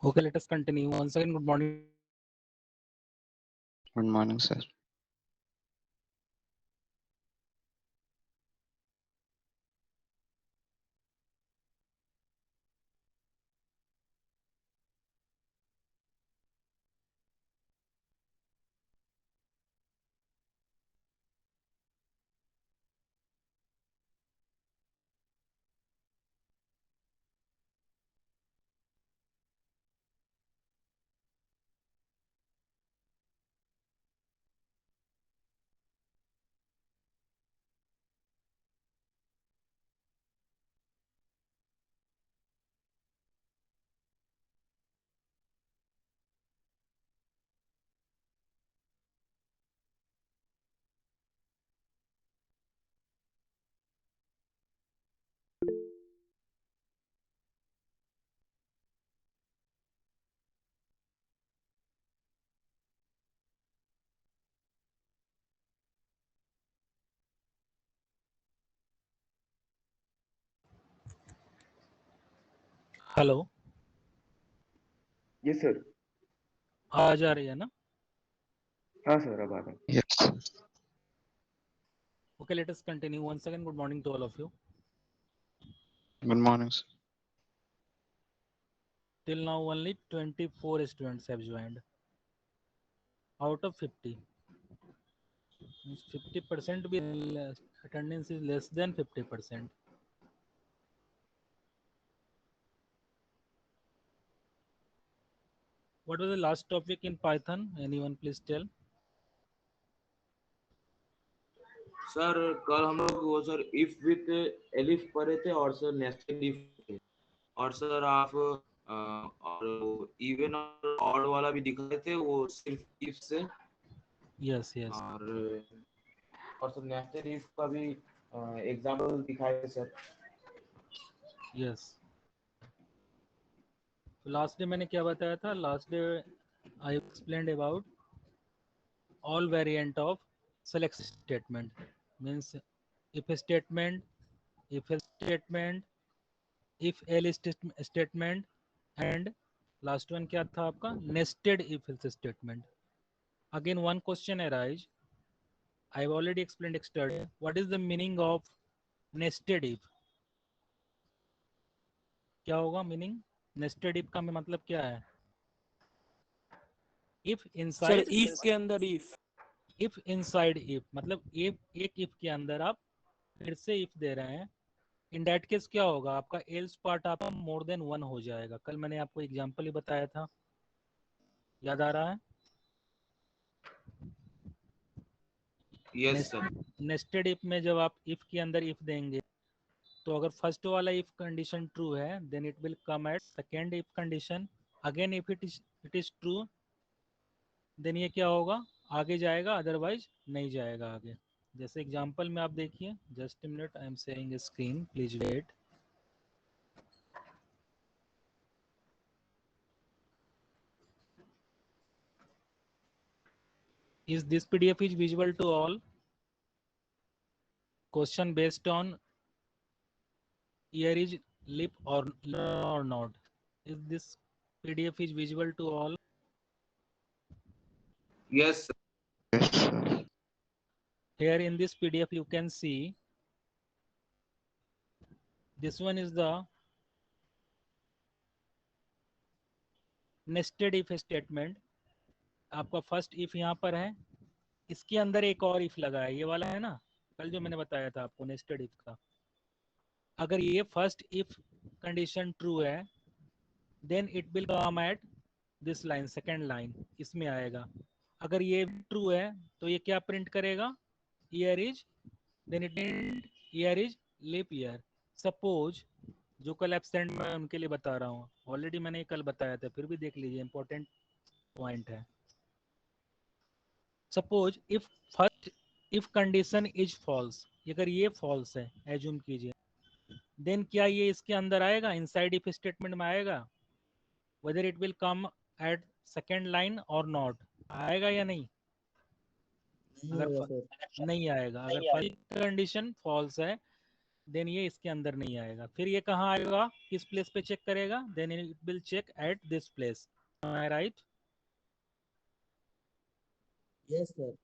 Okay, let us continue. Once again, good morning. Good morning, sir. Hello, yes sir. आवाज आ रही है ना? हाँ सर, अब आ रहा है। Yes. Okay, let us continue. Once again, good morning to all of you. Good morning, sir. Till now, only 24 students have joined out of 50. Means 50% be less, attendance is less than 50%. What was the last topic in Python? Anyone please tell? Sir कल हम लोग वो sir if with elif पढ़े थे और sir nested if थे और sir आप और इवन और ऑड वाला भी दिखाए थे वो सिर्फ इफ से Yes, yes, और सर नेस्टेड इफ का भी एग्जांपल दिखाए थे सर। yes. तो लास्ट डे मैंने क्या बताया था? Last day I explained about all variant of select statement. Means if a statement, if else statement, if else statement, and last one क्या था आपका? Nested if else statement. Again one question arise. I have already explained yesterday. What is the meaning of nested if? क्या होगा meaning? Nested if का मतलब क्या है? If sir inside, if के अंदर if inside if मतलब एक if के अंदर आप फिर से if दे रहे हैं. इन दैट केस क्या होगा? आपका एल्स पार्ट आपका मोर देन वन हो जाएगा. कल मैंने आपको एग्जांपल ही बताया था, याद आ रहा है? Yes sir. नेस्टेड इफ में जब आप इफ के अंदर इफ देंगे तो अगर फर्स्ट वाला इफ कंडीशन ट्रू है then it will come at second if condition. Again if it is true then ये क्या होगा? आगे जाएगा, अदरवाइज नहीं जाएगा आगे. जैसे एग्जांपल में आप देखिए, just a minute, I am sharing screen, please wait. Is this PDF is visible to all? Question based on ear is lip or not? Is this PDF is visible to all? Yes Yes, sir. Here in this PDF you can see this one is the nested if statement. आपका first if यहाँ पर है, इसके अंदर एक और if लगा है, ये वाला है ना, कल जो मैंने बताया था आपको नेस्टेड इफ का. अगर ये फर्स्ट इफ कंडीशन ट्रू है then it will come at this line, second line इसमें आएगा. अगर ये ट्रू है तो ये क्या प्रिंट करेगा? Year is, then it year is leap year. Suppose जो कल एब्सेंट मैं उनके लिए बता रहा हूँ, ऑलरेडी मैंने कल बताया था, फिर भी देख लीजिए, इंपॉर्टेंट पॉइंट है. Suppose if first if condition is false, अगर ये फॉल्स है एज्यूम कीजिए, देन क्या ये इसके अंदर आएगा, इनसाइड इफ स्टेटमेंट में आएगा? Whether it will come at second line और नॉट, आएगा या नहीं? अगर नहीं आएगा. अगर फर्स्ट कंडीशन फॉल्स है देन ये इसके अंदर नहीं आएगा। फिर ये कहाँ आएगा, किस प्लेस पे चेक करेगा, then it will check at this place. Am I right? Yes sir.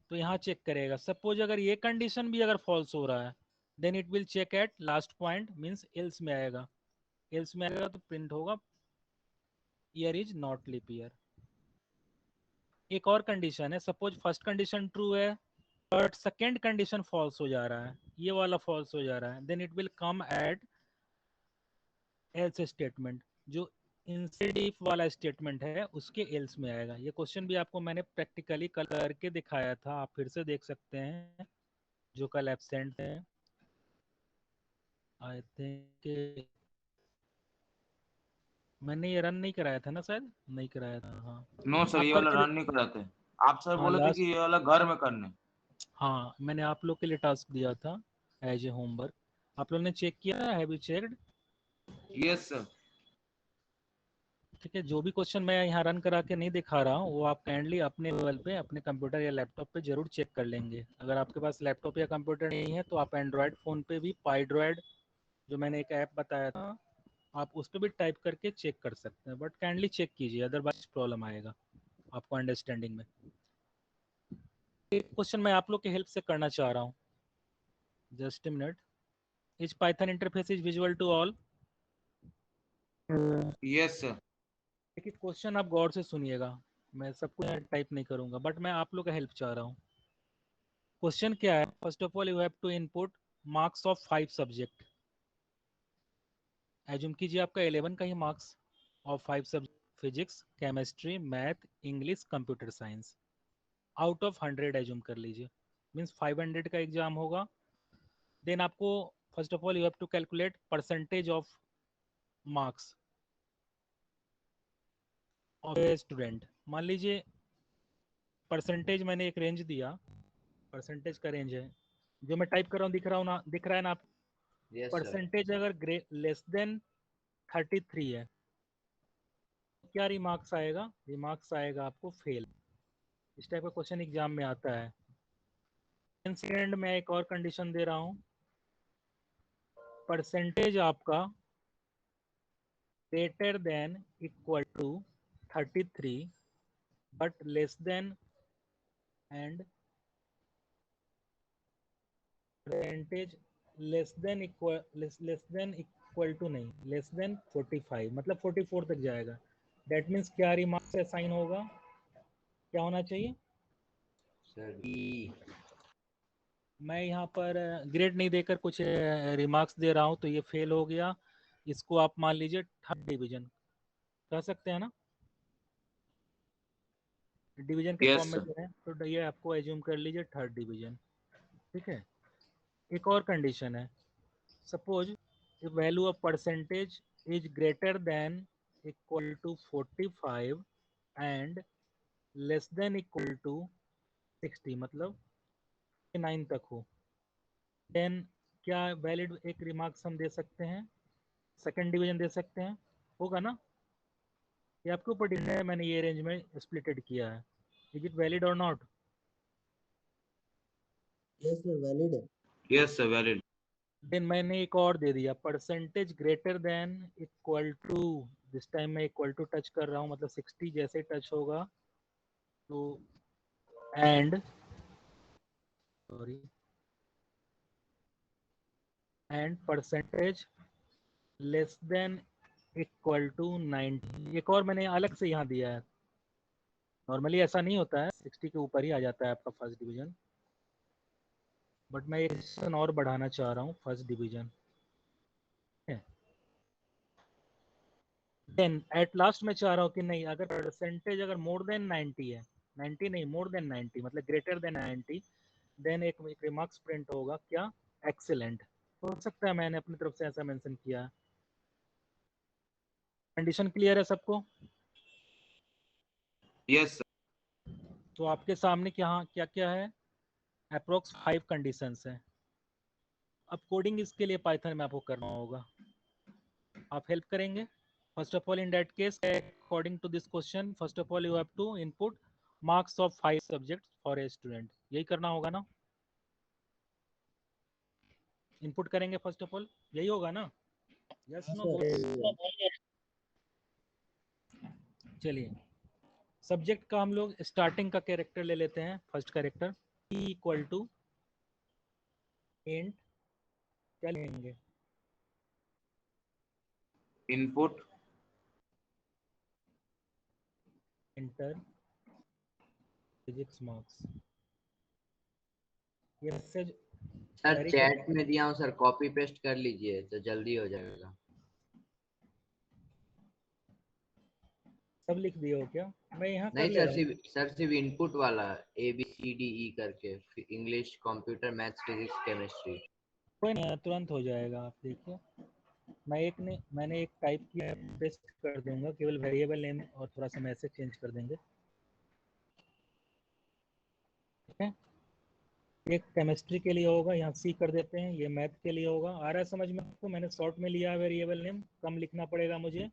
तो यहाँ चेक करेगा। सपोज अगर ये कंडीशन भी अगर फॉल्स हो रहा है, then it will check at last point, means else में आएगा। एल्स में आएगा तो प्रिंट होगा year is not leap year. एक और कंडीशन है, सपोज फर्स्ट कंडीशन ट्रू है बट सेकेंड कंडीशन फॉल्स हो जा रहा है, ये वाला फॉल्स हो जा रहा है, then it will come at else statement. जो इंस्टेड इफ वाला स्टेटमेंट है उसके एल्स में आएगा। ये क्वेश्चन भी आपको मैंने प्रैक्टिकली कल करके दिखाया था, आप फिर से देख सकते हैं जो कल एब्सेंट है। आई थिंक मैंने ये रन नहीं कराया था ना, शायद नहीं कराया था। हाँ नो सर, आप ये वाला करके रन नहीं कराते। आप सर हाँ बोले थे लास्ट, कि ये वाला घर में करने। हाँ मैंने आप लोग के लिए टास्क दिया था एज ए होमवर्क। आप लोग ने चेक किया, have you checked? Yes sir. ठीक है, जो भी क्वेश्चन मैं यहाँ रन करा के नहीं दिखा रहा हूँ वो आप काइंडली अपने लेवल पे अपने कंप्यूटर या लैपटॉप पे जरूर चेक कर लेंगे। अगर आपके पास लैपटॉप या कंप्यूटर नहीं है तो आप एंड्रॉयड फ़ोन पे भी पाईड्रॉयड, जो मैंने एक ऐप बताया था, आप उस पर भी टाइप करके चेक कर सकते हैं। बट काइंडली चेक कीजिए, अदरवाइज प्रॉब्लम आएगा आपको अंडरस्टैंडिंग में। एक क्वेश्चन मैं आप लोग के हेल्प से करना चाह रहा हूँ, just a minute. Is Python interface is visual to all? Yes sir. देखिए क्वेश्चन आप गौर से सुनिएगा, मैं सबको यहाँ टाइप नहीं करूँगा बट मैं आप लोग का हेल्प चाह रहा हूँ। क्वेश्चन क्या है, first of all you have to input marks of 5 subject. Assume कीजिए आपका 11 का ही marks of 5 subject, physics, chemistry, math, English, computer science, out of 100 assume कर लीजिए, मीन्स 500 का एग्जाम होगा। देन आपको first of all you have to calculate percentage of marks of a student. मान लीजिए परसेंटेज मैंने एक रेंज दिया, परसेंटेज का रेंज है जो मैं टाइप कर रहा हूँ, दिख रहा हूँ ना, दिख रहा है ना आप? Yes sir. परसेंटेज अगर लेस देन 33 है, क्या रिमार्क्स आएगा? रिमार्क्स आएगा आपको फेल। इस टाइप का क्वेश्चन एग्जाम में आता है। सेकंड में एक और कंडीशन दे रहा हूँ, परसेंटेज आपका greater than equal to 33 but less than, and percentage less than equal to नहीं, लेस देन 45, मतलब 44 तक जाएगा। दैट मीन्स क्या रिमार्क्स असाइन होगा, क्या होना चाहिए? Sir E. मैं यहाँ पर ग्रेड नहीं देकर कुछ रिमार्क्स दे रहा हूँ तो ये फेल हो गया। इसको आप मान लीजिए थर्ड डिवीजन कह सकते हैं ना, डिवीजन के यस फॉर्म में सर। दे रहे हैं तो ये आपको एज्यूम कर लीजिए थर्ड डिवीजन। ठीक है, एक और कंडीशन है, suppose value of percentage is greater than equal to 45 and less than equal to 60, मतलब 9 तक हो, देन क्या वैलिड एक रिमार्क्स हम दे सकते हैं, सेकंड डिवीजन दे सकते हैं, होगा ना? ये आपके ऊपर डिपेंड है, मैंने ये रेंज में स्प्लिटेड किया है। इज इट वैलिड और नॉट? यस सर, वैलिड है। Yes sir, valid. देन मैंने एक और दे दिया, percentage greater than equal to, this time मैं इक्वल टू टच कर रहा हूँ, मतलब 60 जैसे टच होगा तो, and sorry, and percentage less than equal to 90। एक और मैंने अलग से यहाँ दिया है, नॉर्मली ऐसा नहीं होता है, 60 के ऊपर ही आ जाता है आपका फर्स्ट डिवीजन, बट मैं एक सेक्शन और बढ़ाना चाह रहा हूँ first division. Then at last मैं चाह रहा हूँ कि नहीं, अगर परसेंटेज अगर मोर देन 90 है, 90 नहीं, मोर देन 90 मतलब ग्रेटर देन 90, देन एक रिमार्क्स प्रिंट होगा, क्या? एक्सीलेंट। हो सकता है मैंने अपनी तरफ से ऐसा मेंशन किया है। कंडीशन क्लियर है सबको? Yes sir. तो आपके सामने क्या क्या क्या है, अप्रोक्स 5 कंडीशंस हैं। अब कोडिंग इसके लिए पाइथन में आपको करना होगा, आप हेल्प करेंगे? First of all in that case according to this question, first of all you have to input marks of 5 subject for a student, यही करना होगा ना? इनपुट करेंगे फर्स्ट ऑफ ऑल, यही होगा ना? यस हाँ नो? सर। चलिए, सब्जेक्ट का हम लोग स्टार्टिंग का कैरेक्टर ले लेते हैं, first character E equal to int, क्या लेंगे? Input enter physics marks. ये मैसेज सर चैट में दिया हूँ सर, कॉपी पेस्ट कर लीजिए तो जल्दी हो जाएगा। सब लिख दिए हो क्या? मैं यहाँ कर नहीं ले सर, रहा हूँ। सिर्फ इनपुट वाला ABCDE करके, English, computer, maths, physics, chemistry. कोई नहीं, तुरंत हो जाएगा, आप देखिए। मैंने एक टाइप किया, पेस्ट कर दूंगा, केवल वेरिएबल नेम और थोड़ा सा मैसेज चेंज कर देंगे, ठीक है? एक केमिस्ट्री के लिए होगा, यहाँ सी कर देते हैं, ये मैथ के लिए होगा। आ रहा है समझ में आपको? मैंने शॉर्ट में लिया वेरिएबल नेम, कम लिखना पड़ेगा मुझे।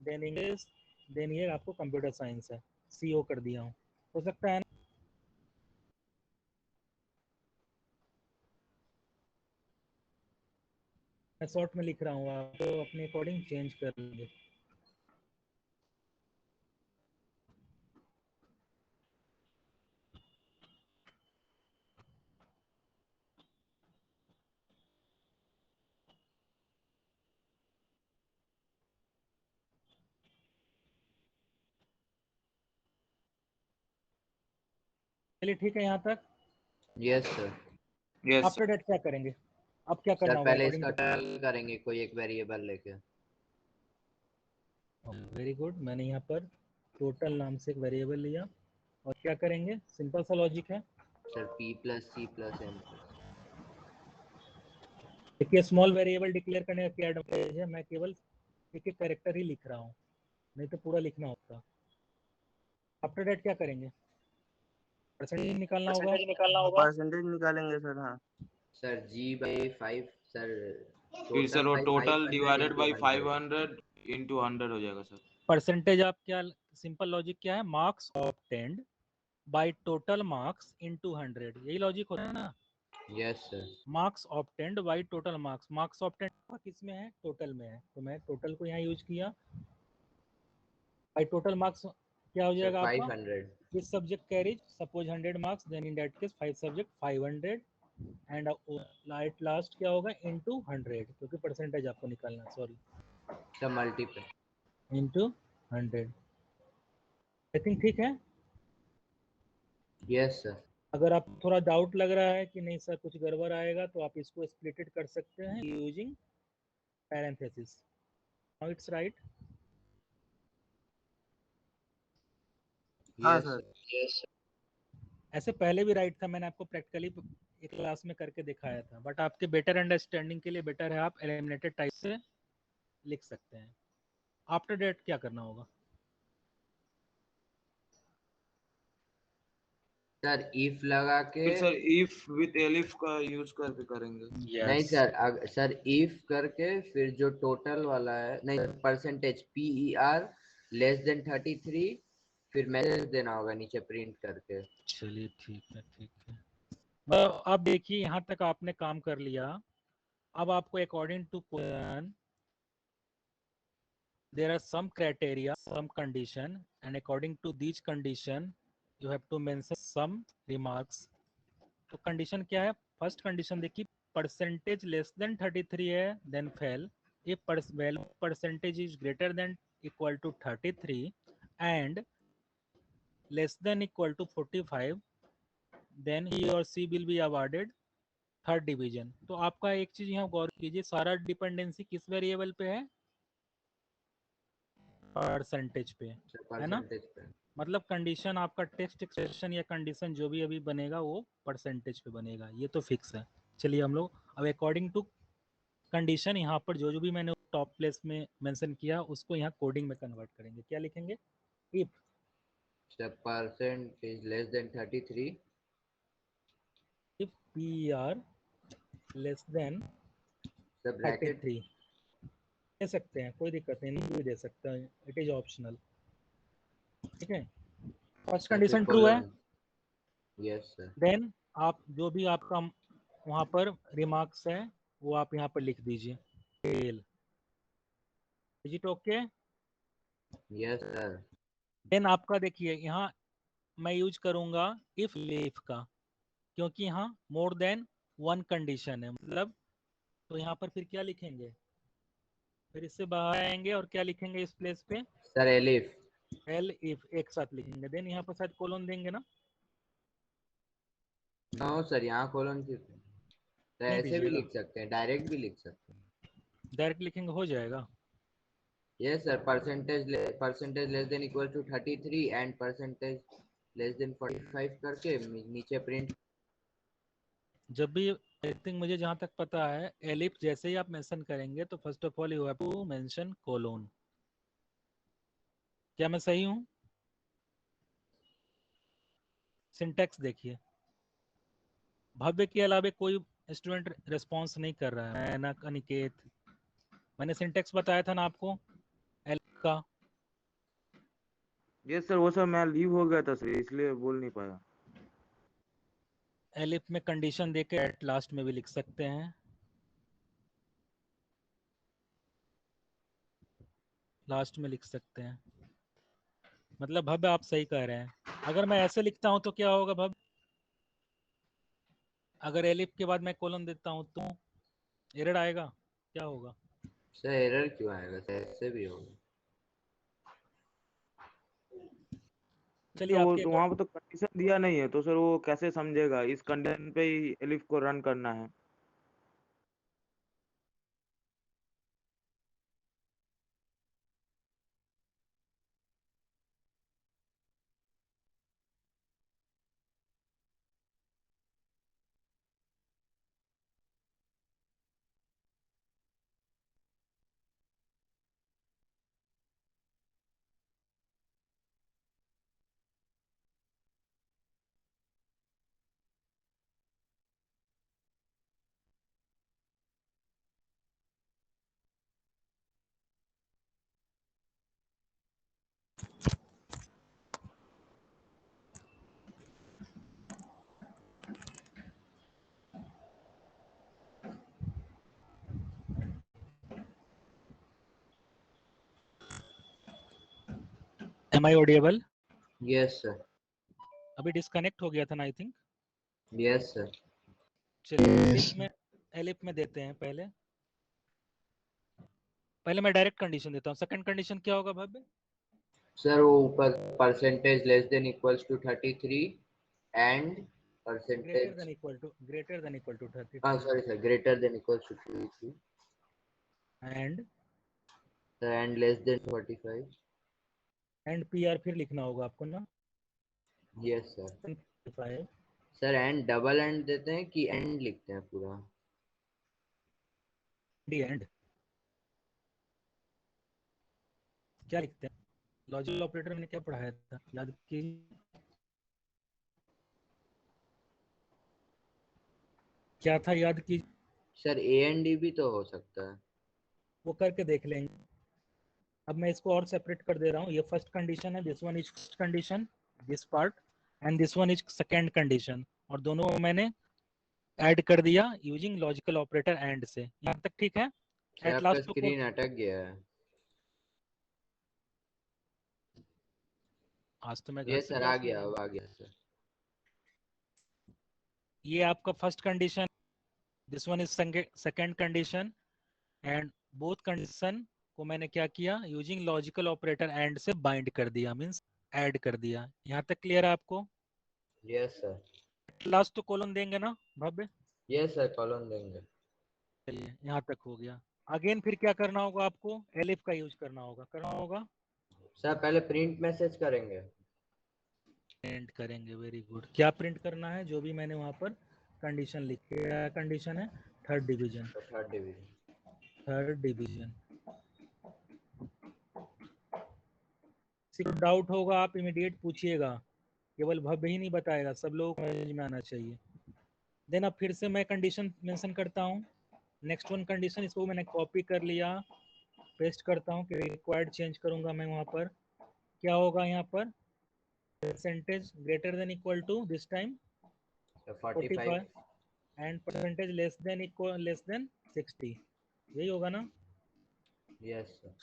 देन इंग्लिश, देन ये आपको कंप्यूटर साइंस है, CO कर दिया हूँ। हो सकता है ना? मैं शॉर्ट में लिख रहा हूँ, आप तो अपने अकॉर्डिंग चेंज कर लेंगे। चलिए ठीक है यहाँ तक। Yes sir. Yes after that क्या करेंगे? अब क्या करना सर होगा पहले अकॉर्डिंग इसका टू? टोटल करेंगे कोई एक वेरिएबल लेके। वेरी गुड, मैंने यहाँ पर टोटल नाम से एक वेरिएबल लिया, और क्या करेंगे? सिंपल सा लॉजिक है। Sir P + C + M। देखिए, स्मॉल वेरिएबल डिक्लेयर करने का क्या एडवांटेज है, मैं केवल एक एक कैरेक्टर ही लिख रहा हूँ, नहीं तो पूरा लिखना होता। आफ्टर डेट क्या करेंगे? परसेंटेज निकालना होगा। परसेंटेज निकालेंगे सर। हाँ सर G/5 सर, फिर सर वो by total 500 divided into by 100। 500 into 100 हो जाएगा सर। परसेंटेज आप क्या, सिंपल लॉजिक क्या है? Marks obtained by total marks into 100, यही लॉजिक होता है ना? Yes sir. Marks obtained by total marks, marks obtained किस में है? टोटल में है, तो मैं टोटल को यहाँ यूज किया। बाय टोटल मार्क्स क्या हो जाएगा आपका? 500। Which subject carries suppose 100 marks, then in that case 5 subject 500, and at last क्या होगा? into 100, क्योंकि परसेंटेज आपको निकालना, sorry, sir multiple into 100। I think ठीक है। Yes sir. अगर आप थोड़ा डाउट लग रहा है कि नहीं सर कुछ गड़बड़ आएगा, तो आप इसको स्प्लिटेड कर सकते हैं using parenthesis. Now it's right. हाँ यस सर। सर। ऐसे पहले भी राइट था, मैंने आपको प्रैक्टिकली एक क्लास में करके दिखाया था, बट आपके बेटर अंडरस्टैंडिंग के लिए बेटर है आप एलिमिनेटेड टाइप से लिख सकते हैं। आफ्टर डेट क्या करना होगा? सर इफ लगा के, फिर सर इफ विद एलिफ का यूज करके करेंगे। नहीं सर, सर इफ करके फिर जो टोटल वाला है, नहीं परसेंटेज PER << 33, फिर मैसेज देना होगा नीचे प्रिंट करके। चलिए ठीक है, ठीक है। अब देखिए, यहाँ तक आपने काम कर लिया। अब आपको according to question there are some criteria, some condition, and according to these condition you have to mention some remarks। तो कंडीशन क्या है? फर्स्ट कंडीशन देखिए, परसेंटेज लेस देन 33 है, then fail. If value percentage is greater than equal to 33 and less than equal to 45, then he और she will be awarded third division. तो आपका एक चीज यहाँ गौर कीजिए, सारा डिपेंडेंसी किस वेरिएबल पे है? परसेंटेज पे, है ना? परसेंटेज पे। मतलब कंडीशन आपका टेक्स्ट एक्सप्रेशन या कंडीशन जो भी अभी बनेगा वो परसेंटेज पे बनेगा, ये तो फिक्स है। चलिए हम लोग अब अकॉर्डिंग टू कंडीशन यहाँ पर जो जो भी मैंने टॉप प्लेस में मेंशन किया उसको यहाँ कोडिंग में कन्वर्ट करेंगे। क्या लिखेंगे? If sir percentage less than 33, if PER less than sir bracket 33 दे सकते हैं, कोई दिक्कत नहीं, नहीं भी दे सकते हैं, इट इज ऑप्शनल, ठीक है? फर्स्ट कंडीशन ट्रू है, यस सर। देन आप जो भी आपका वहाँ पर रिमार्क्स है वो आप यहाँ पर लिख दीजिए टेल। Is it okay? Yes sir. Then आपका देखिए यहाँ मैं यूज करूंगा इफ लीफ का, क्योंकि यहाँ मोर देन वन कंडीशन है, मतलब तो यहाँ पर फिर क्या लिखेंगे, फिर इससे बाहर आएंगे और क्या लिखेंगे इस प्लेस पे, सर एलिफ। एल इफ एक साथ लिखेंगे। देन यहाँ पर शायद कोलन देंगे ना, नो सर, यहाँ कॉलन क्यों? तो नहीं ऐसे भी दीजिएगा, लिख सकते हैं, डायरेक्ट भी लिख सकते हैं। डायरेक्ट लिखेंगे हो जाएगा। Yes sir, percentage less than equal to 33 and percentage less than 45 करके नीचे प्रिंट। जब भी आई थिंक मुझे जहां तक पता है एलिफ जैसे ही आप मेंशन करेंगे तो first of all you have to mention colon. क्या मैं सही हूँ? सिंटेक्स देखिए। भव्य के अलावा कोई स्टूडेंट रिस्पॉन्स नहीं कर रहा है, मैं ना अनिकेत। मैंने सिंटेक्स बताया था ना आपको एलिफ का। ये सर वो सर मैं लीव हो गया था सर, इसलिए बोल नहीं पाया। एलिफ में कंडीशन देके एट लास्ट में भी लिख सकते हैं, लास्ट में लिख सकते हैं। मतलब भव्य आप सही कह रहे हैं। अगर मैं ऐसे लिखता हूं तो क्या होगा भव्य? अगर एलिफ के बाद मैं कोलन देता हूं तो एरर आएगा, क्या होगा? सर एरर क्यों आएगा सर, ऐसे भी होगा। चलिए तो वो आपके तो वहाँ पे तो कंडीशन दिया नहीं है, तो सर वो कैसे समझेगा इस कंडीशन पे ही एलिफ को रन करना है? एम आई ऑडिएबल? Yes sir. अभी डिस्कनेक्ट हो गया था ना आई थिंक। Yes sir. चलिए Yes. एलिफ में देते हैं पहले। पहले मैं डायरेक्ट कंडीशन देता हूँ। सेकंड कंडीशन क्या होगा भव्य? सर वो ऊपर percentage less than equals to 33 and greater percentage. Then equal to 33 हाँ sorry sir, greater than equals to 33 and and less than 45। And P R फिर लिखना होगा आपको ना। Yes sir. 45 sir and double and देते हैं कि एंड लिखते हैं पूरा? डी एंड क्या लिखते हैं? लॉजिकल ऑपरेटर मैंने क्या पढ़ाया था याद की? क्या था याद की? सर ए एंड डी भी तो हो सकता है। वो करके देख लेंगे। अब मैं इसको और सेपरेट कर दे रहा हूँ। ये फर्स्ट कंडीशन है, this one is first condition, this part, and this one is second condition, और दोनों मैंने ऐड कर दिया यूजिंग लॉजिकल ऑपरेटर एंड से। यहाँ तक ठीक है? सर एट आपका लास्ट तो स्क्रीन अटक गया है। आज तो मैं घर ये से सर आ क्लास ले गया, रहा अब हूँ। आ गया सर। ये आपका first condition, this one is second condition, and both condition को मैंने क्या किया, यूजिंग लॉजिकल ऑपरेटर एंड से बाइंड कर दिया, मींस ऐड कर दिया। यहाँ तक क्लियर है आपको? Yes sir. लास्ट तो कॉलम देंगे ना भव्य? यस सर, कॉलम देंगे। चलिए यहाँ तक हो गया। अगेन फिर क्या करना होगा आपको? एलिफ का यूज करना होगा। सर पहले प्रिंट मैसेज करेंगे। प्रिंट करेंगे, वेरी गुड। क्या प्रिंट करना है? जो भी मैंने वहां पर कंडीशन लिखी है। कंडीशन है third division. Third division. Third division. किसी को डाउट होगा आप इमीडिएट पूछिएगा, केवल भव्य ही नहीं बताएगा, सब लोगों को समझ में आना चाहिए। देन अब फिर से मैं कंडीशन मेंशन करता हूँ। नेक्स्ट वन कंडीशन, इसको मैंने कॉपी कर लिया, पेस्ट करता हूँ कि रिक्वायर्ड चेंज करूंगा मैं वहां पर। क्या होगा यहाँ पर? Percentage greater than equal to this time 45। 45 and percentage less than 60, यही होगा ना? Yes sir.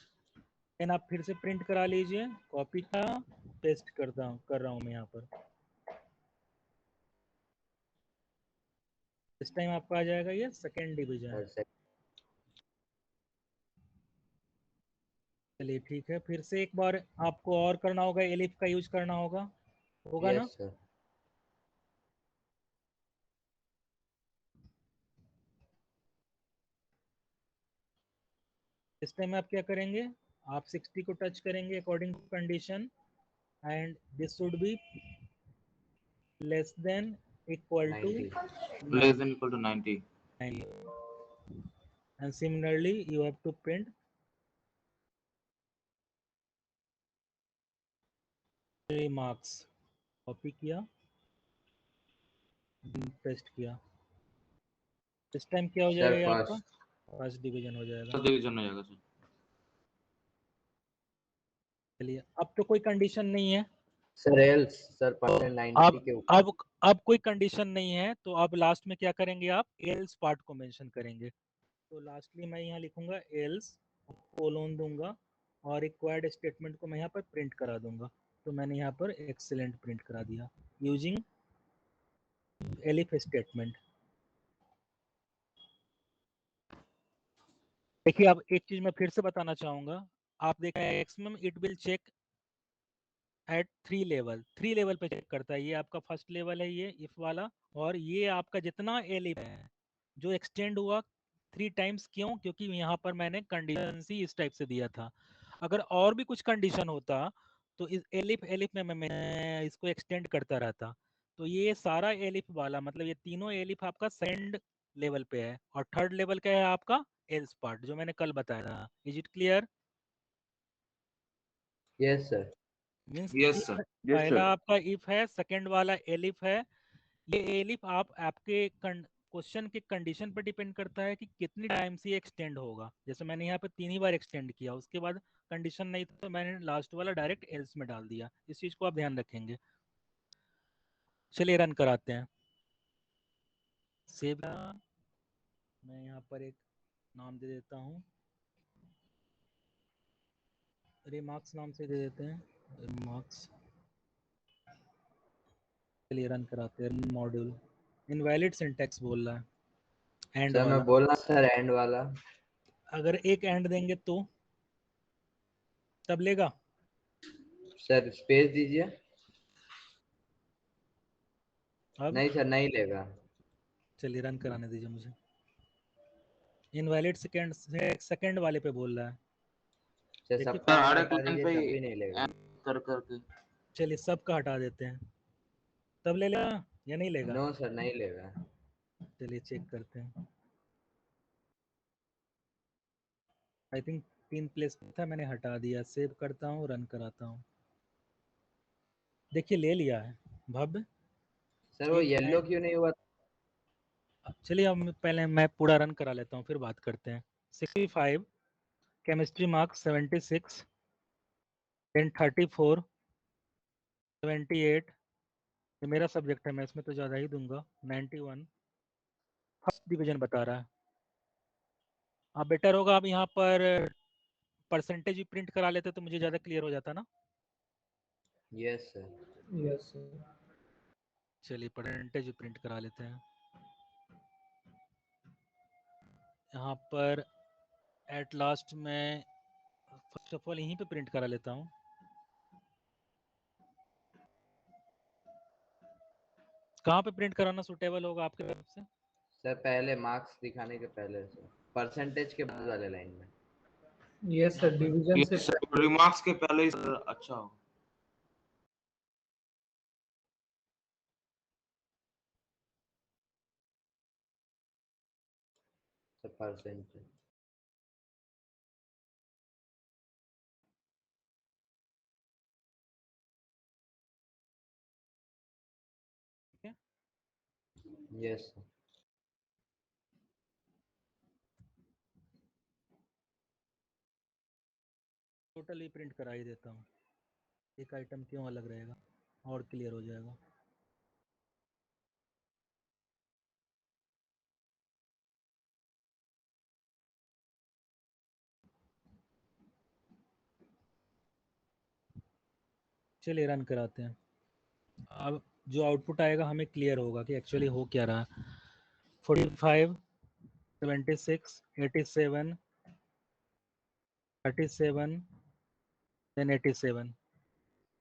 देन आप फिर से प्रिंट करा लीजिए, कॉपी का पेस्ट कर रहा हूँ मैं यहाँ पर। इस टाइम आपका आ जाएगा ये सेकेंड डिवीजन। सर चलिए ठीक है, फिर से एक बार आपको और करना होगा, एलिफ का यूज करना होगा ना? Yes sir. इस टाइम आप क्या करेंगे, आप 60 को टच करेंगे according to condition, and this should be less than equal to 90 less than equal to 90. 90, and similarly you have to print 3 marks। Copy किया, पेस्ट किया। इस टाइम क्या हो सर जाएगा ये आपका? फर्स्ट। फर्स्ट डिवीजन हो जाएगा। फर्स्ट डिवीजन हो जाएगा सर। चलिए अब तो कोई कंडीशन नहीं है, सर एल्स सर परसेंट 90 के ऊपर। अब कोई कंडीशन नहीं है, तो अब लास्ट में क्या करेंगे आप, एल्स पार्ट को मेंशन करेंगे। तो लास्टली मैं यहाँ लिखूंगा एल्स, कोलोन दूंगा, और रिक्वायर्ड स्टेटमेंट को मैं यहाँ पर प्रिंट करा दूंगा। तो मैंने यहाँ पर एक्सीलेंट प्रिंट करा दिया यूजिंग एलिफ स्टेटमेंट। देखिए अब एक चीज मैं फिर से बताना चाहूंगा, आप देखा है maximum it will check at 3 level पे चेक करता है। ये आपका फर्स्ट लेवल है ये इफ वाला, और ये आपका जितना एलिफ है जो एक्सटेंड हुआ 3 टाइम्स। क्यों? क्योंकि यहाँ पर मैंने कंडीशन ही इस टाइप से दिया था। अगर और भी कुछ कंडीशन होता तो इस एलिफ में मैं इसको एक्सटेंड करता रहता। तो ये सारा एलिफ वाला मतलब ये तीनों एलिफ आपका सेकंड लेवल पे है, और थर्ड लेवल का है आपका एल्स पार्ट जो मैंने कल बताया था। Is it clear? Yes sir. Means yes sir. Yes पहला सर। आपका इफ है, सेकंड वाला एलिफ है। ये एलिफ आपके क्वेश्चन के कंडीशन पर डिपेंड करता है कि कितनी टाइम से एक्सटेंड होगा। जैसे मैंने यहाँ पे 3 ही बार एक्सटेंड किया, उसके बाद कंडीशन नहीं था तो मैंने लास्ट वाला डायरेक्ट एल्स में डाल दिया। इस चीज को आप ध्यान रखेंगे। चलिए रन कराते हैं। सेव, मैं यहाँ पर एक नाम दे देता हूँ, रिमार्क्स नाम से दे देते हैं, रिमार्क्स। चलिए रन कराते हैं। मॉड्यूल इनवैलिड सिंटैक्स बोल रहा है, एंड सर मैं वाला। बोलना सर एंड वाला। अगर एक एंड देंगे तो तब लेगा। सर स्पेस दीजिए। अब नहीं सर नहीं लेगा। चलिए रन कराने दीजिए मुझे। इनवैलिड सेकंड वाले पे बोल रहा है। सर देखिए सबका सर एंड हर एक हटा लाइन दीजिए पे तब भी नहीं लेगा। कर करके। चलिए सबका हटा देते हैं, तब ले लेगा या नहीं लेगा? नो सर नहीं लेगा। चलिए चेक करते हैं। आई थिंक 3 प्लेस था, मैंने हटा दिया। सेव करता हूँ, रन कराता हूँ। देखिए ले लिया है भव्य। सर वो येलो क्यों नहीं हुआ? चलिए अब पहले मैं पूरा रन करा लेता हूँ, फिर बात करते हैं। 65, केमिस्ट्री मार्क्स 76, देन 34, 78, ये मेरा सब्जेक्ट है, मैं इसमें तो ज़्यादा ही दूंगा। 91 फर्स्ट डिवीजन बता रहा है। अब बेटर होगा आप यहाँ पर परसेंटेज भी प्रिंट करा लेते तो मुझे ज़्यादा क्लियर हो जाता ना। Yes sir. Yes sir. चलिए परसेंटेज भी प्रिंट करा लेते हैं। यहाँ पर एट लास्ट में फर्स्ट ऑफ ऑल यहीं पे प्रिंट करा लेता हूँ। कहाँ पे प्रिंट कराना सुटेबल होगा आपके तरफ से? सर पहले मार्क्स दिखाने के पहले सर परसेंटेज के बाद वाले लाइन में। यस सर, डिवीजन से यस सर, रिमार्क्स के पहले ही सर अच्छा हो। Sir percentage. ठीक है, यस सर। टोटल ही प्रिंट करा ही देता हूँ। एक आइटम क्यों अलग रहेगा, और क्लियर हो जाएगा। चलिए रन कराते हैं। अब जो आउटपुट आएगा हमें क्लियर होगा कि एक्चुअली हो क्या रहा है। 45, 76, 87, 37, देन 87।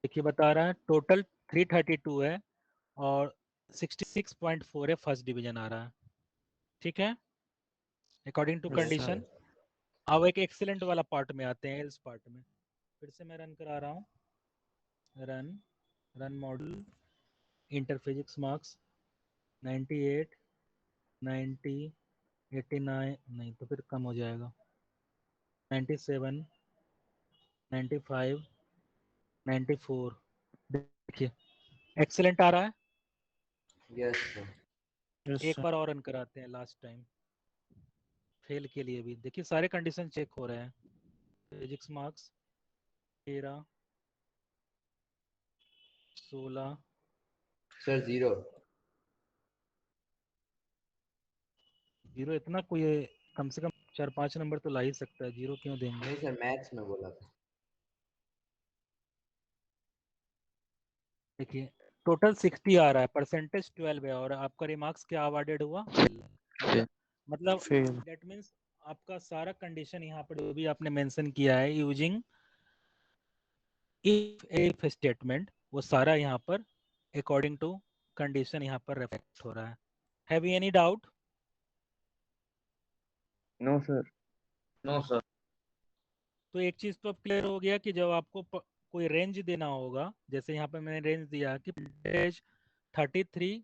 देखिए बता रहा है टोटल 332 है और 66.4 है, फर्स्ट डिवीजन आ रहा है। ठीक है, according to Yes, condition. sir. अब एक एक्सीलेंट वाला पार्ट में आते हैं, एल्स पार्ट में। फिर से मैं रन करा रहा हूँ। Run model inter physics marks 98, 90, 89, नहीं तो फिर कम हो जाएगा, 97, 95, 94। देखिए एक्सीलेंट आ रहा है। Yes, sir. एक बार और रन कराते हैं लास्ट टाइम, फेल के लिए भी। देखिए सारे कंडीशन चेक हो रहे हैं। Physics marks 13, 16, Sir, 0. 0 इतना कोई कम से कम 4-5 नंबर तो ला ही सकता है, 0 क्यों देंगे। नहीं सर, मैथ्स में बोला था। देखिए टोटल 60 आ रहा है, परसेंटेज 12 है, और आपका रिमार्क्स क्या अवार्डेड हुआ, मतलब फेल। दैट मीन्स आपका सारा कंडीशन यहाँ पर जो भी आपने मेंशन किया है यूजिंग इफ स्टेटमेंट, वो सारा यहाँ पर अकॉर्डिंग टू कंडीशन यहाँ पर रिफ्लेक्ट हो रहा है। Have you any doubt? No sir. No sir. तो एक चीज तो अब क्लियर हो गया कि जब आपको कोई रेंज देना होगा, जैसे यहाँ पे मैंने रेंज दिया कि परसेंटेज 33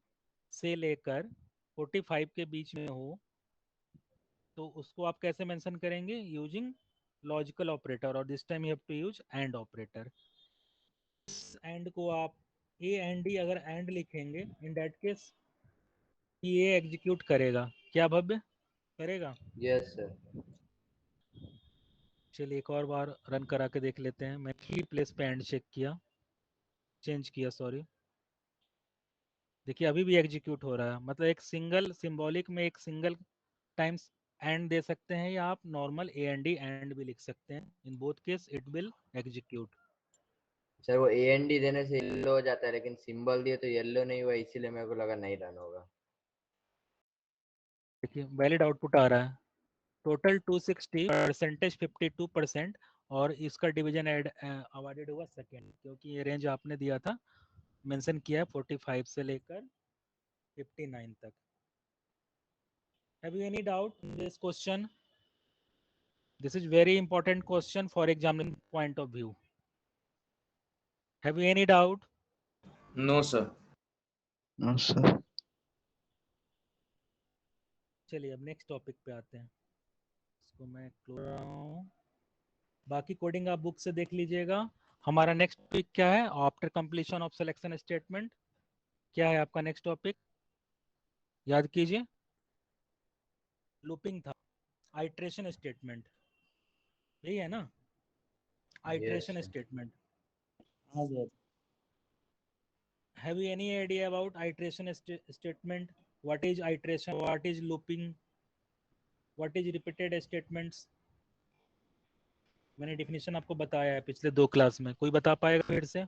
से लेकर 45 के बीच में हो, तो उसको आप कैसे मेंशन करेंगे, यूजिंग लॉजिकल ऑपरेटर, और this time you have to use and operator. इस एंड को आप ए एंड डी अगर एंड लिखेंगे, इन दैट केस ये एग्जीक्यूट करेगा। क्या भव्य करेगा? Yes, sir. चलिए एक और बार रन करा के देख लेते हैं। मैं की प्लेस पे एंड चेक किया, चेंज किया, सॉरी। देखिए अभी भी एग्जीक्यूट हो रहा है, मतलब एक सिंगल सिंबॉलिक में एक सिंगल टाइम्स एंड दे सकते हैं, या आप normal A and D and भी लिख सकते हैं। In both case it will execute. Sir वो ए एन डी देने से येलो हो जाता है, लेकिन सिंबल दिए तो येलो नहीं हुआ, इसीलिए मेरे को लगा नहीं रन होगा। देखिए वैलिड आउटपुट आ रहा है, टोटल 260, परसेंटेज 52%, और इसका डिवीजन अवार्डेड हुआ सेकेंड, क्योंकि ये रेंज आपने दिया था, मेंशन किया है 45 से लेकर 59 तक। Have you any doubt in this question? This is very important question for examining point of view. Have you any doubt? No sir. No, sir. चलिए अब नेक्स्ट टॉपिक पे आते हैं। इसको मैं क्लोज रहा हूँ। बाकी कोडिंग आप बुक से देख लीजिएगा। हमारा नेक्स्ट टॉपिक क्या है? After completion of selection statement. क्या है आपका नेक्स्ट टॉपिक? याद कीजिए, लूपिंग था, आइट्रेशन स्टेटमेंट, यही है ना? Yes, iteration sir. Statement. Have you any idea about iteration statement? What is iteration? What is looping? What is repeated statements? मैंने डिफिनेशन आपको बताया है पिछले 2 क्लास में, कोई बता पाएगा फिर से?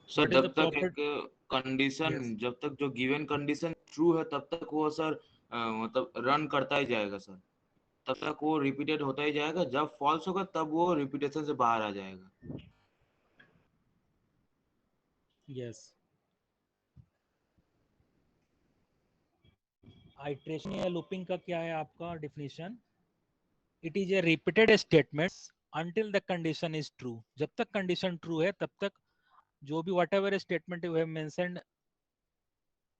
सर What is जब the तक proper? एक कंडीशन, Yes. जब तक जो गिवन कंडीशन ट्रू है तब तक वो सर मतलब रन करता ही जाएगा सर, तब तक वो रिपीटेड होता ही जाएगा। जब फॉल्स होगा तब वो रिपीटेशन से बाहर आ जाएगा। Yes. आइट्रेशन या लूपिंग का क्या है आपका definition? It is a repeated statements until the condition is true. जब तक कंडीशन ट्रू है तब तक जो भी whatever statement you have mentioned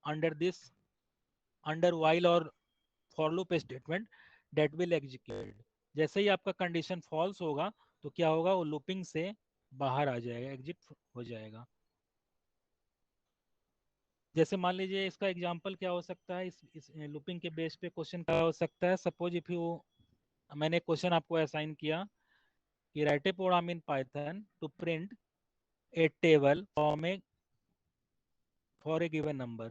under this, under while और for loop statement, that will execute. जैसे ही आपका कंडीशन फॉल्स होगा तो क्या होगा, वो लूपिंग से बाहर आ जाएगा, एग्जिट हो जाएगा। जैसे मान लीजिए इसका एग्जांपल क्या हो सकता है, इस लूपिंग के बेस पे क्वेश्चन क्या हो सकता है। सपोज इफ यू, मैंने क्वेश्चन आपको असाइन किया कि write a program in Python to print a table for a given number.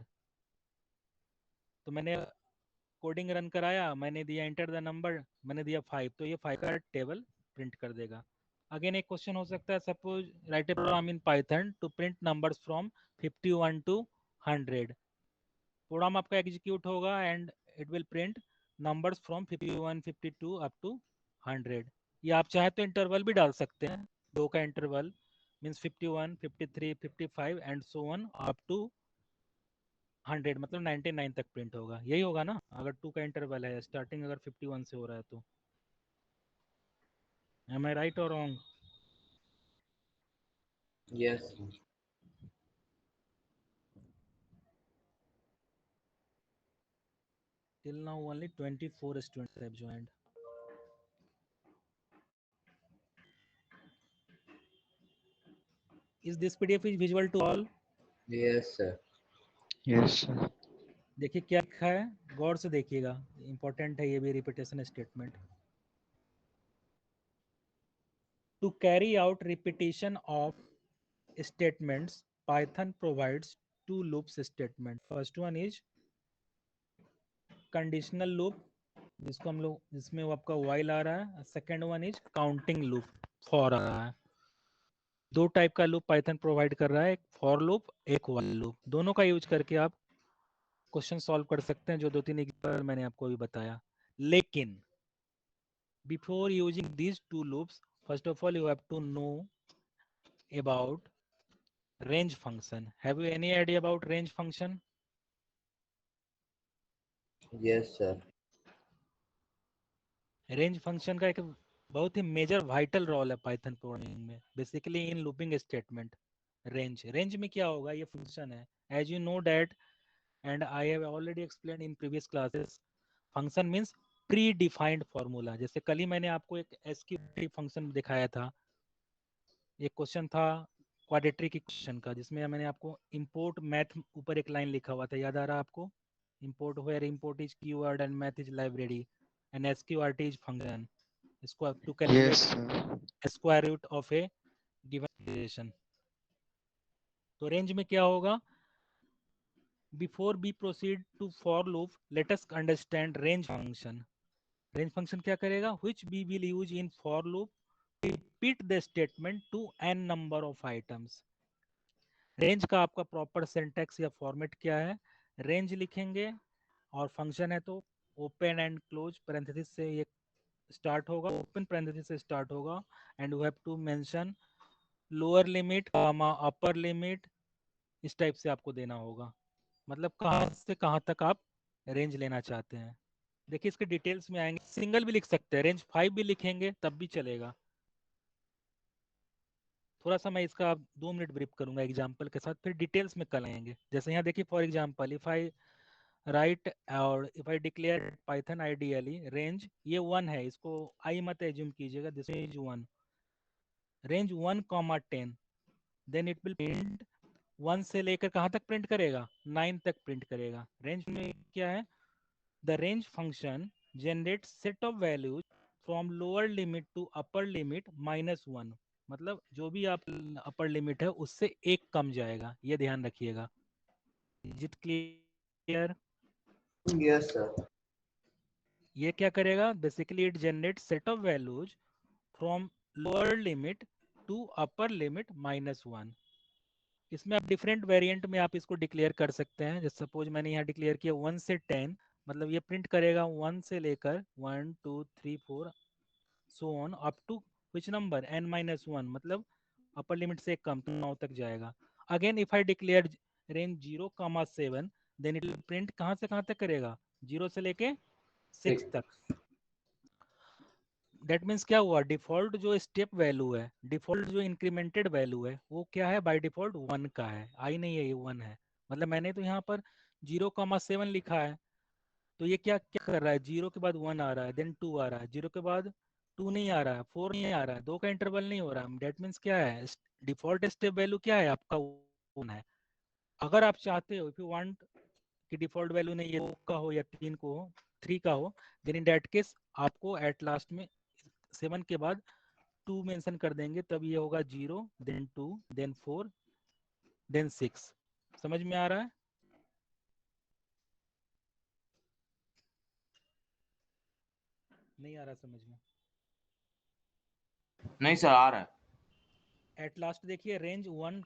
तो मैंने कोडिंग रन कराया, मैंने दिया एंटर द नंबर, मैंने दिया 5, तो ये 5 का टेबल प्रिंट कर देगा। अगेन एक क्वेश्चन हो सकता है, suppose write a program in Python to print numbers from 51 to 100। Program आपका एग्जीक्यूट होगा and it will print numbers from 51 52 up to 100। ये आप चाहे तो इंटरवल भी डाल सकते हैं, 2 का interval means 51 53 55 and so on up to 100, मतलब 99 तक प्रिंट होगा। यही होगा ना, अगर 2 का इंटरवल है, स्टार्टिंग अगर 51 से हो रहा है तो। एम आई राइट और wrong? Yes. Till now only 24 students have joined. Is this PDF is visible to all? Yes, sir. Yes, sir. देखिए क्या लिखा है, गौर से देखिएगा, इंपॉर्टेंट है ये भी repetition statement. To carry out repetition of statements, Python provides two loops statement. First one is conditional loop, जिसको हम लोग, जिसमें वो आपका while आ रहा है। Second one is counting loop, for आ रहा है। दो टाइप का लूप पाइथन प्रोवाइड कर रहा है, एक फॉर लूप, एक while लूप। दोनों का यूज करके आप क्वेश्चन सॉल्व कर सकते हैं, जो 2-3 एग्जाम्पल मैंने आपको अभी बताया। लेकिन before using these two loops, first of all you have to know about range function. Have you any idea about range function? Yes, sir. Range function का एक बहुत ही मेजर वाइटल रोल है पाइथन प्रोग्रामिंग में, basically in looping statement. Range में क्या होगा, ये फंक्शन है, as you know that and I have already explain in previous classes, function means predefined formula. जैसे कल ही मैंने आपको एक एसक्यूटी फंक्शन दिखाया था, एक क्वेश्चन था क्वाड्रेटिक इक्वेशन का, जिसमें मैंने आपको इंपोर्ट मैथ ऊपर एक लाइन लिखा हुआ था, याद आ रहा है आपको? Import where import is keyword and math is library and SQRT is function इसको to calculate Yes, sir. Square root of a given relation. तो रेंज में क्या होगा, before we proceed to for loop let us understand range function. Range function क्या करेगा, which we will use in for loop repeat the statement to n number of items. Range का आपका proper syntax या format क्या है, range लिखेंगे और function है तो ओपन एंड क्लोज पैरेंथेसिस से ये स्टार्ट होगा, ओपन पैरेंथेसिस से स्टार्ट होगा and you have to mention lower limit upper limit, इस टाइप से आपको देना होगा। मतलब कहाँ से कहाँ तक आप रेंज लेना चाहते हैं। देखिए इसके डिटेल्स में आएंगे, सिंगल भी लिख सकते हैं, रेंज 5 भी लिखेंगे तब भी चलेगा। थोड़ा सा मैं इसका 2 मिनट ब्रीफ करूंगा एग्जांपल के साथ, फिर डिटेल्स में कल आएंगे। जैसे यहाँ देखिए for example if I write और if I declare Python ideally range ये 1 है, इसको आई मत एज्यूम कीजिएगा, this is 1, range 1, 10, then it will print 1 से लेकर कहाँ तक प्रिंट करेगा, 9 तक प्रिंट करेगा। रेंज में क्या है, the range function generate set of values from lower limit to upper limit -1, मतलब जो भी आप अपर लिमिट है उससे एक कम जाएगा, ये ध्यान रखिएगा। Is it clear? Yes, sir. ये क्या करेगा, basically it generate set of values from lower limit to upper limit -1। इसमें आप डिफरेंट वेरिएंट में आप इसको डिक्लेयर कर सकते हैं। जैसे सपोज मैंने यहाँ डिक्लेयर किया 1 से 10, मतलब ये प्रिंट करेगा 1 से लेकर 1 2 3 4 so on up to which number n-1, मतलब अपर लिमिट से कम तो 9 तक जाएगा। Again if I declare range 0, 7, then it print कहाँ से कहाँ तक करेगा, 0 से लेके 6 तक। दैट मीन्स क्या हुआ, डिफॉल्ट जो स्टेप वैल्यू है, डिफॉल्ट जो इंक्रीमेंटेड वैल्यू है वो क्या है, बाय डिफॉल्ट 1 का है, आई नहीं है, ये 1 है। मतलब मैंने तो यहाँ पर 0, 7 लिखा है, तो ये क्या क्या कर रहा है, 0 के बाद 1 आ रहा है, देन 2 आ रहा है, 0 के बाद 2 नहीं आ रहा है, 4 नहीं आ रहा है, 2 का इंटरवल नहीं हो रहा है। दैट मीन्स क्या है, डिफॉल्ट स्टेप वैल्यू क्या है आपका 1 है। अगर आप चाहते हो, इफ यू वांट कि डिफॉल्ट वैल्यू नहीं ये 2 का हो या 3 को हो, 3 का हो, देन इन दैट केस आपको एट लास्ट में 7 के बाद 2 मेंशन कर देंगे, तब ये होगा 0 देन 2 देन 4 देन 6। समझ में आ रहा है? नहीं आ रहा समझ में? नहीं सर आ रहा है। एट लास्ट देखिए रेंज 1,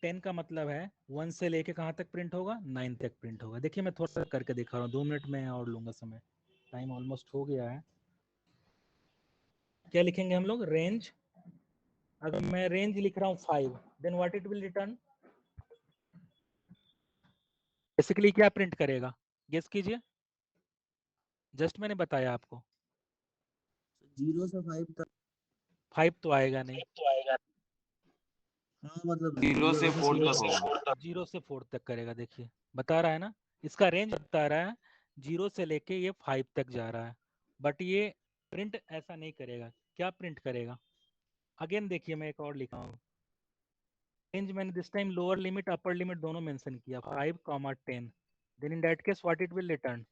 10 का मतलब है 1 से लेके कहाँ तक प्रिंट होगा, 9 तक प्रिंट होगा। देखिए मैं थोड़ा सा करके दिखा रहा हूँ, 2 मिनट में और लूंगा समय, टाइम ऑलमोस्ट हो गया है। क्या लिखेंगे हम लोग, रेंज, अगर मैं रेंज लिख रहा हूँ 5, then what it will return, basically क्या प्रिंट करेगा, गेस कीजिए, जस्ट मैंने बताया आपको। 0 से 5 तक। 5 तो आएगा नहीं, हाँ मतलब 0 से 4 0 तक होगा। 0 से 4 तक करेगा। देखिए बता रहा है ना, इसका रेंज बता रहा है 0 से लेके ये 5 तक जा रहा है, बट ये प्रिंट ऐसा नहीं करेगा। क्या प्रिंट करेगा, अगेन देखिए मैं एक और लिखा हूँ, रेंज मैंने this time lower limit upper limit दोनों मेंशन किया, 5, 10, then in that case what it will return,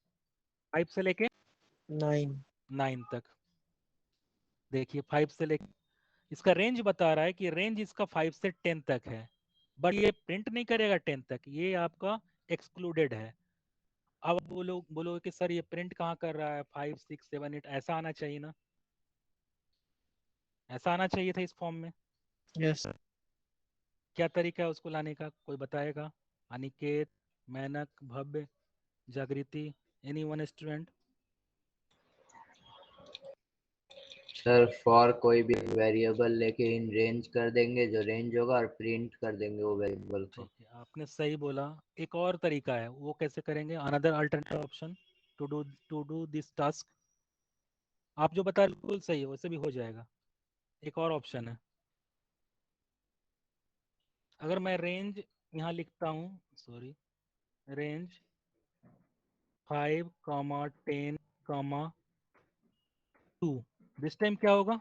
5 से लेके 9 तक। देखिए 5 से लेके, इसका रेंज बता रहा है कि रेंज इसका 5 से 10 तक है, बट ये प्रिंट नहीं करेगा 10 तक, ये आपका एक्सक्लूडेड है। अब बोलोगे कि सर ये प्रिंट कहाँ कर रहा है, 5, 6, 7, 8 ऐसा आना चाहिए ना, ऐसा आना चाहिए था इस फॉर्म में। Yes sir. क्या तरीका है उसको लाने का, कोई बताएगा, अनिकेत, मैनक, भव्य, जागृति, any one student. Sir for कोई भी वेरिएबल लेके इन रेंज कर देंगे, जो रेंज होगा, और प्रिंट कर देंगे वो वेरिएबल को। ठीक है, आपने सही बोला। एक और तरीका है, वो कैसे करेंगे, another alternative option to do this task, आप जो बता बिल्कुल सही है, वैसे भी हो जाएगा। एक और ऑप्शन है, अगर मैं रेंज यहाँ लिखता हूँ, सॉरी, रेंज 5, 10, 2, दिस टाइम क्या होगा,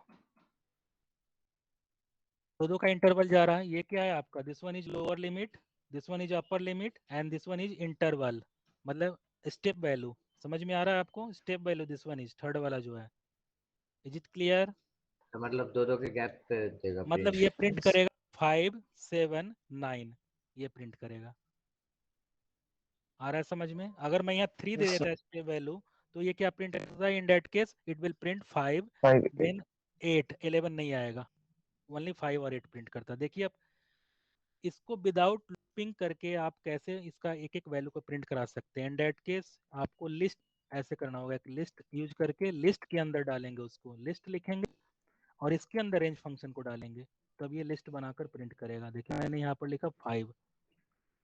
दो का इंटरवल जा रहा है, ये क्या है आपका, this one is lower limit, this one is upper limit, and this one is interval, मतलब स्टेप वैल्यू। समझ में आ रहा है आपको, step value this one is third वाला जो है, इज इट क्लियर। तो मतलब दो के गैप पे देगा मतलब प्रिंट। ये प्रिंट करेगा 5, 7, 9, ये प्रिंट करेगा। आ रहा है समझ में, अगर मैं यहाँ 3 दे यस देता सर। स्टेप वैल्यू, तो ये क्या प्रिंट करता है, in that case it will print 5, 5 then 8, 11 नहीं आएगा, ओनली 5 और 8 प्रिंट करता है। देखिए अब इसको विदाउट लूपिंग करके आप कैसे इसका एक एक वैल्यू को प्रिंट करा सकते हैं। इन दैट केस आपको लिस्ट ऐसे करना होगा, एक लिस्ट यूज करके लिस्ट के अंदर डालेंगे, उसको लिस्ट लिखेंगे और इसके अंदर रेंज फंक्शन को डालेंगे, तब ये लिस्ट बनाकर प्रिंट करेगा। देखिए मैंने यहाँ पर लिखा 5,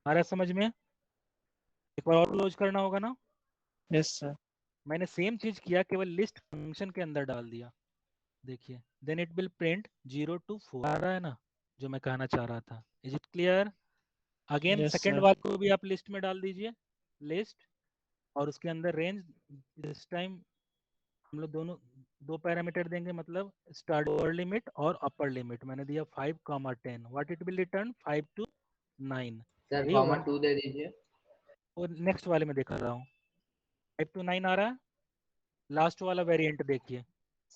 आ रहा है समझ में। एक बार और क्लोज करना होगा ना, यस सर। मैंने सेम चीज किया, केवल लिस्ट फंक्शन के अंदर डाल दिया। देखिए then it will print 0 to 4, आ रहा है ना जो मैं कहना चाह रहा था। Is it clear. Again yes second sir. वाले को भी आप लिस्ट में डाल दीजिए, लिस्ट, और उसके अंदर रेंज, दिस टाइम हम लोग दोनों दो पैरामीटर देंगे, मतलब स्टार्ट लोअर लिमिट और अपर लिमिट। मैंने दिया 5, 10, what it will return 5 to 9, sir यही कॉमा वन। 2 दे दीजिए। और नेक्स्ट वाले में दिखा रहा हूँ 5 to 9 आ रहा है, लास्ट वाला वेरिएंट देखिए,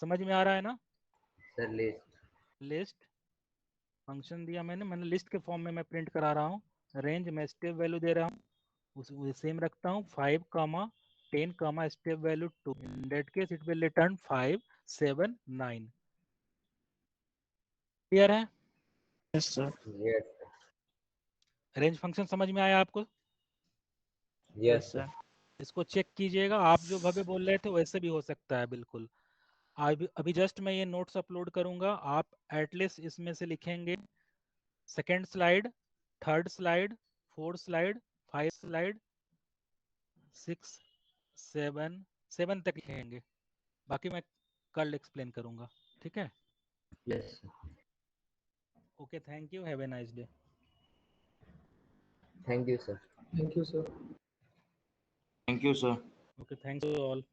समझ में आ रहा है ना। Sir list. लिस्ट फंक्शन दिया मैंने लिस्ट के फॉर्म में मैं प्रिंट करा रहा हूँ, रेंज में स्टेप वैल्यू दे रहा हूँ, उस सेम रखता हूँ 5, 10, step value 2, in that case it will return 5, 7, 9। Clear है, yes sir. Yes range function समझ में आया आपको। Yes yes sir. सर। इसको चेक कीजिएगा, आप जो भव्य बोल रहे थे वैसे भी हो सकता है बिल्कुल। अभी जस्ट मैं ये नोट्स अपलोड करूंगा, आप एटलीस्ट इसमें से लिखेंगे second slide, third slide, fourth slide, 5 slide, 6, 7 तक लिखेंगे, बाकी मैं कल एक्सप्लेन करूंगा, ठीक है। Yes okay, thank you, have a nice day. Thank you sir. Thank you, sir. Thank you sir. Okay, thanks to all.